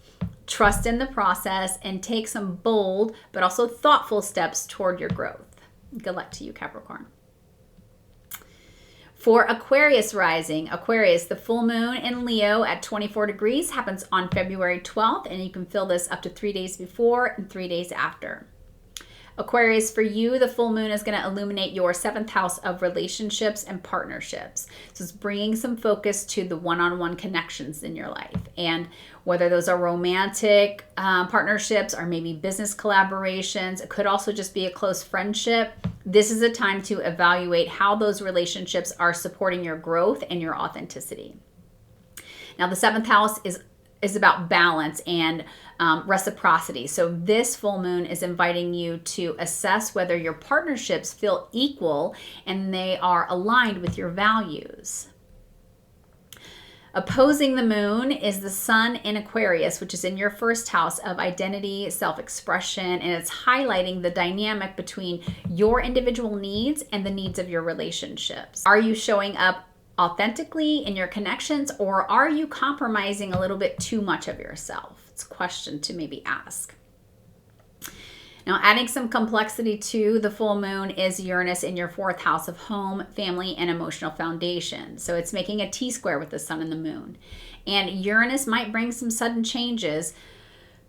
Trust in the process and take some bold but also thoughtful steps toward your growth. Good luck to you, Capricorn. For Aquarius rising, Aquarius, the full moon in Leo at 24 degrees happens on February 12th, and you can feel this up to 3 days before and 3 days after. Aquarius, for you, the full moon is going to illuminate your 7th house of relationships and partnerships. So it's bringing some focus to the one-on-one connections in your life. And whether those are romantic partnerships or maybe business collaborations, it could also just be a close friendship. This is a time to evaluate how those relationships are supporting your growth and your authenticity. Now, the 7th house is is about balance and reciprocity. So this full moon is inviting you to assess whether your partnerships feel equal and they are aligned with your values. Opposing the moon is the sun in Aquarius, which is in your first house of identity, self-expression, and it's highlighting the dynamic between your individual needs and the needs of your relationships. Are you showing up authentically in your connections, or are you compromising a little bit too much of yourself? It's a question to maybe ask. Now, adding some complexity to the full moon is Uranus in your fourth house of home, family, and emotional foundation. So it's making a T-square with the sun and the moon. And Uranus might bring some sudden changes,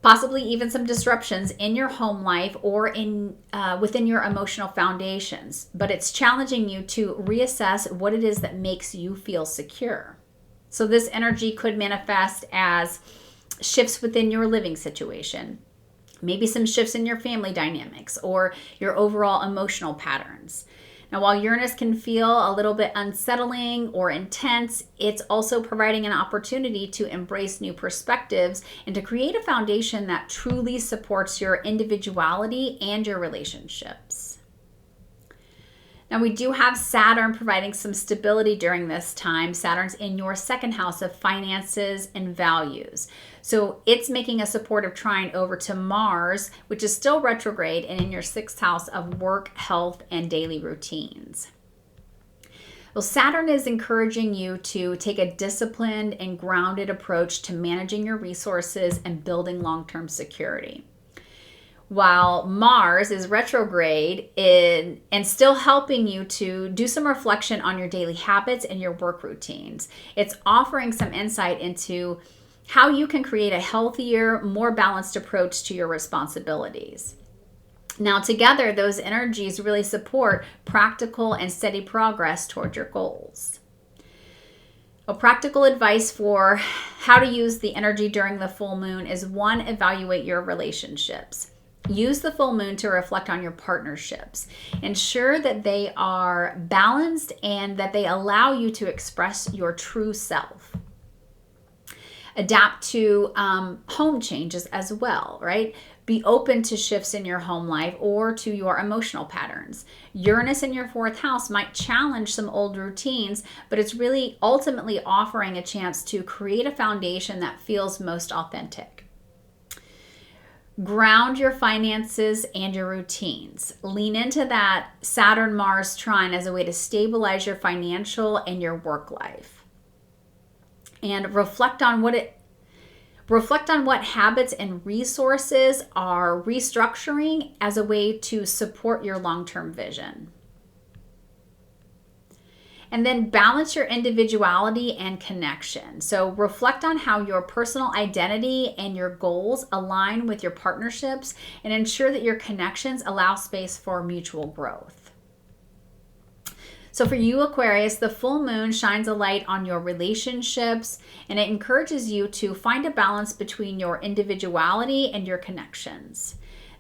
possibly even some disruptions in your home life or in within your emotional foundations. But it's challenging you to reassess what it is that makes you feel secure. So this energy could manifest as shifts within your living situation, maybe some shifts in your family dynamics or your overall emotional patterns. Now, while Uranus can feel a little bit unsettling or intense, it's also providing an opportunity to embrace new perspectives and to create a foundation that truly supports your individuality and your relationships. Now, we do have Saturn providing some stability during this time. Saturn's in your second house of finances and values. So it's making a supportive trine over to Mars, which is still retrograde and in your sixth house of work, health, and daily routines. Well, Saturn is encouraging you to take a disciplined and grounded approach to managing your resources and building long-term security. While Mars is retrograde and still helping you to do some reflection on your daily habits and your work routines. It's offering some insight into how you can create a healthier, more balanced approach to your responsibilities. Now, together, those energies really support practical and steady progress toward your goals. A practical advice for how to use the energy during the full moon is 1, evaluate your relationships. Use the full moon to reflect on your partnerships. Ensure that they are balanced and that they allow you to express your true self. Adapt to home changes as well, right? Be open to shifts in your home life or to your emotional patterns. Uranus in your fourth house might challenge some old routines, but it's really ultimately offering a chance to create a foundation that feels most authentic. Ground your finances and your routines. Lean into that Saturn-Mars trine as a way to stabilize your financial and your work life. And reflect on what habits and resources are restructuring as a way to support your long-term vision. And then balance your individuality and connection. So reflect on how your personal identity and your goals align with your partnerships and ensure that your connections allow space for mutual growth. So for you, Aquarius, the full moon shines a light on your relationships and it encourages you to find a balance between your individuality and your connections.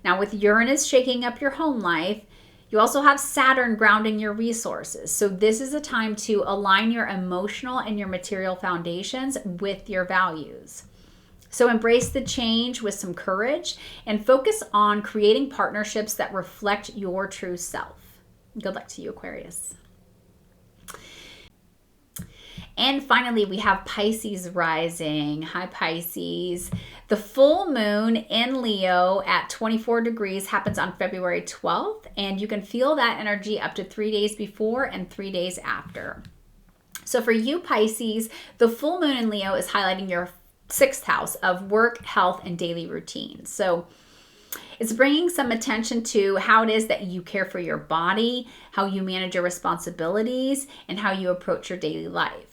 Now, with Uranus shaking up your home life, you also have Saturn grounding your resources. So this is a time to align your emotional and your material foundations with your values. So embrace the change with some courage and focus on creating partnerships that reflect your true self. Good luck to you, Aquarius. And finally, we have Pisces rising. Hi, Pisces. The full moon in Leo at 24 degrees happens on February 12th, and you can feel that energy up to 3 days before and 3 days after. So for you, Pisces, the full moon in Leo is highlighting your sixth house of work, health, and daily routines. So it's bringing some attention to how it is that you care for your body, how you manage your responsibilities, and how you approach your daily life.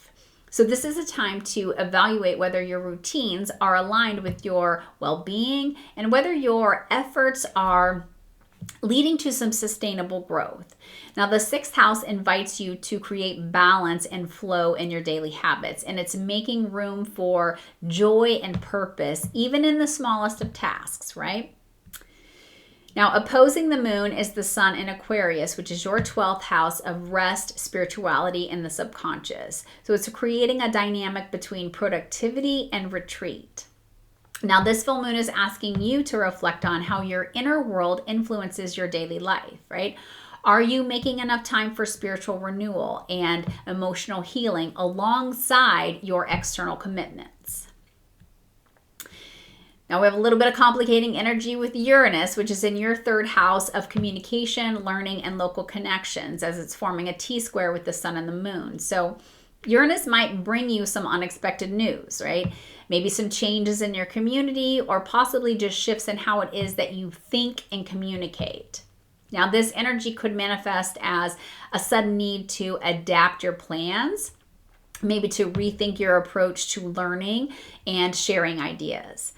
So this is a time to evaluate whether your routines are aligned with your well-being and whether your efforts are leading to some sustainable growth. Now, the sixth house invites you to create balance and flow in your daily habits, and it's making room for joy and purpose, even in the smallest of tasks, right? Now, opposing the moon is the sun in Aquarius, which is your 12th house of rest, spirituality, and the subconscious. So it's creating a dynamic between productivity and retreat. Now, this full moon is asking you to reflect on how your inner world influences your daily life, right? Are you making enough time for spiritual renewal and emotional healing alongside your external commitments? Now, we have a little bit of complicating energy with Uranus, which is in your 3rd house of communication, learning, and local connections, as it's forming a T-square with the sun and the moon. So Uranus might bring you some unexpected news, right? Maybe some changes in your community, or possibly just shifts in how it is that you think and communicate. Now, this energy could manifest as a sudden need to adapt your plans, maybe to rethink your approach to learning and sharing ideas.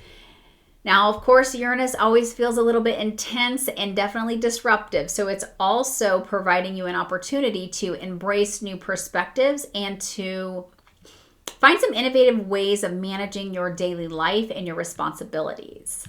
Now, of course, Uranus always feels a little bit intense and definitely disruptive. So it's also providing you an opportunity to embrace new perspectives and to find some innovative ways of managing your daily life and your responsibilities.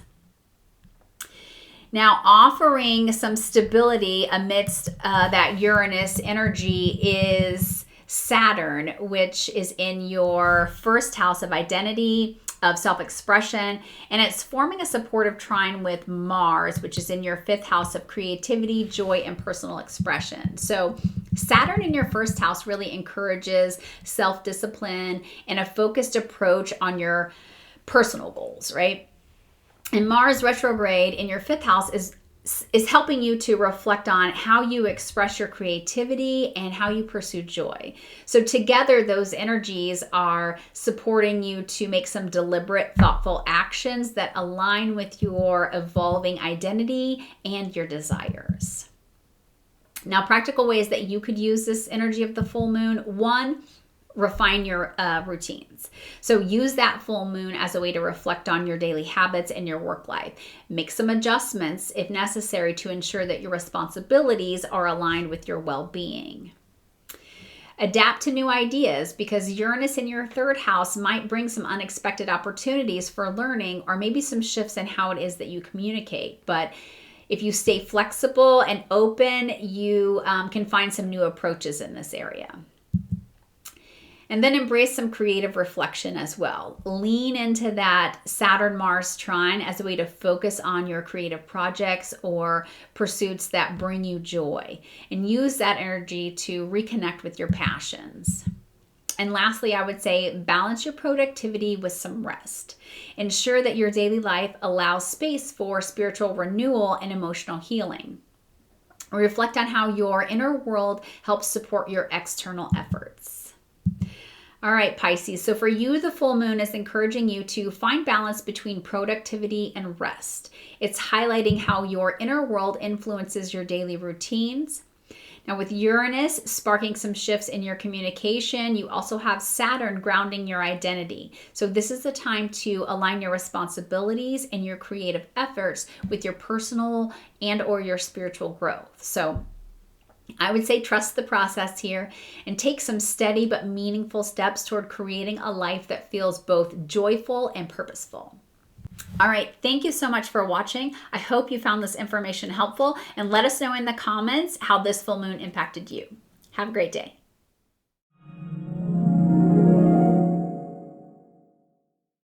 Now, offering some stability amidst that Uranus energy is Saturn, which is in your 1st house of identity, of self-expression, and it's forming a supportive trine with Mars, which is in your 5th house of creativity, joy, and personal expression. So Saturn in your 1st house really encourages self-discipline and a focused approach on your personal goals, right? And Mars retrograde in your 5th house is helping you to reflect on how you express your creativity and how you pursue joy. So together, those energies are supporting you to make some deliberate, thoughtful actions that align with your evolving identity and your desires. Now, practical ways that you could use this energy of the full moon. 1, refine your routines. So use that full moon as a way to reflect on your daily habits and your work life. Make some adjustments if necessary to ensure that your responsibilities are aligned with your well-being. Adapt to new ideas, because Uranus in your 3rd house might bring some unexpected opportunities for learning, or maybe some shifts in how it is that you communicate. But if you stay flexible and open, you can find some new approaches in this area. And then embrace some creative reflection as well. Lean into that Saturn-Mars trine as a way to focus on your creative projects or pursuits that bring you joy. And use that energy to reconnect with your passions. And lastly, I would say balance your productivity with some rest. Ensure that your daily life allows space for spiritual renewal and emotional healing. Reflect on how your inner world helps support your external efforts. All right, Pisces. So for you, the full moon is encouraging you to find balance between productivity and rest. It's highlighting how your inner world influences your daily routines. Now, with Uranus sparking some shifts in your communication, you also have Saturn grounding your identity. So this is the time to align your responsibilities and your creative efforts with your personal and or your spiritual growth. So I would say trust the process here and take some steady but meaningful steps toward creating a life that feels both joyful and purposeful. All right, thank you so much for watching. I hope you found this information helpful, and let us know in the comments how this full moon impacted you. Have a great day.